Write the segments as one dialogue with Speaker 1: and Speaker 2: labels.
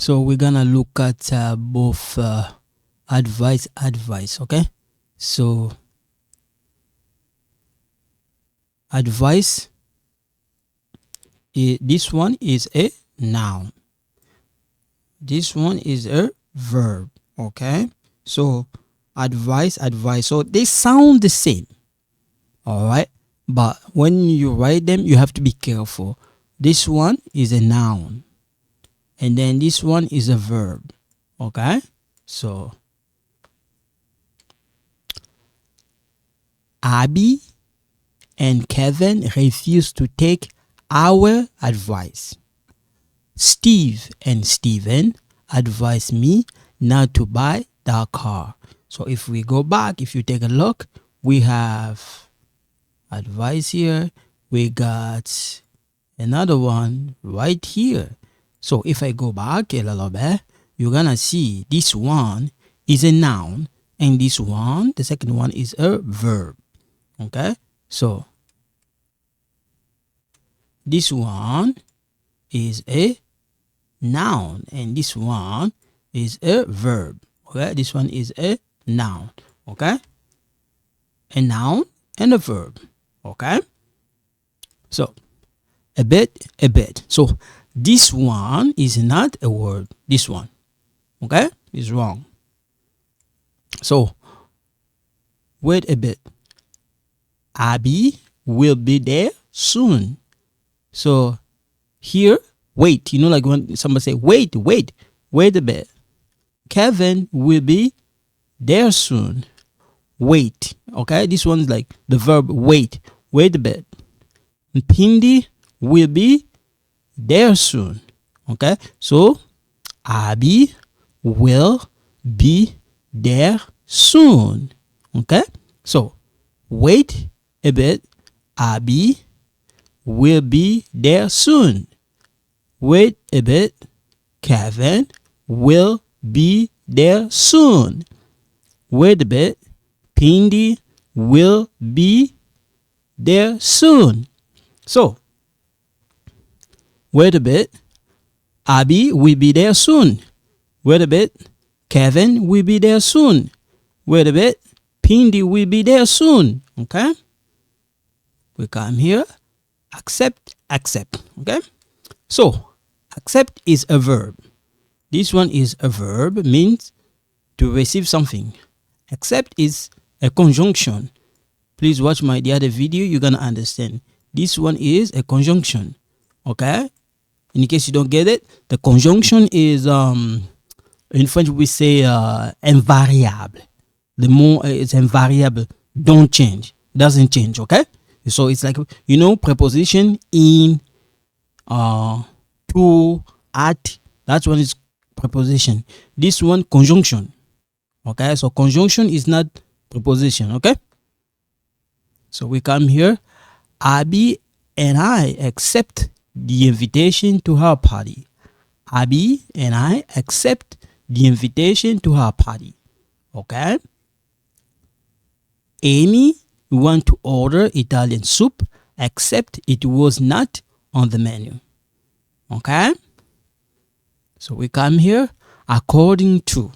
Speaker 1: So we're gonna look at both advice, okay? So advice, this one is a noun. This one is a verb, okay? So advice, so they sound the same, all right? But when you write them, you have to be careful. This one is a noun, and then this one is a verb, okay? So Abby and Kevin refused to take our advice. Steve and Steven advised me not to buy that car. So if we go back, if you take a look, we have advice here. We got another one right here. So if I go back a little bit, you're gonna see this one is a noun, and this one, the second one, is a verb. Okay, so this one is a noun, and this one is a verb. Okay, this one is a noun. Okay, a noun and a verb. Okay, so a bit. So this one is not a word. This one, okay, is wrong. So wait a bit. Abby will be there soon. So here, wait. You know, like when somebody say, wait a bit. Kevin will be there soon. Wait. Okay, this one's like the verb wait a bit. Pindi will be there soon. Okay, so Abby will be there soon. Okay, so wait a bit. Abby will be there soon. Wait a bit. Kevin will be there soon. Wait a bit. Pindi will be there soon. So wait a bit. Abby will be there soon. Wait a bit. Kevin will be there soon. Wait a bit. Pindi will be there soon. Okay, we come here. Accept. Okay, so accept is a verb. This one is a verb, means to receive something. Accept is a conjunction. Please watch the other video, you're gonna understand. This one is a conjunction. Okay, in case you don't get it, the conjunction is in French we say invariable. The more it's invariable, don't change, doesn't change. Okay, so it's like, you know, preposition in, to, at, that one is preposition. This one conjunction. Okay, so conjunction is not preposition. Okay, so we come here. Abby and I accept the invitation to her party. Abby and I accept the invitation to her party. Okay, Amy want to order Italian soup, except it was not on the menu. Okay, so we come here. According to.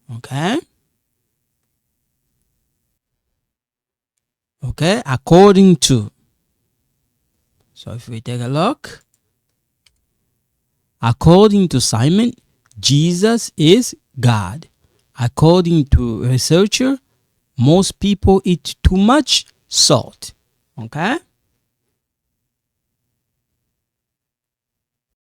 Speaker 1: Okay, according to. So if we take a look, according to Simon, Jesus is God. According to researcher, most people eat too much salt. Okay,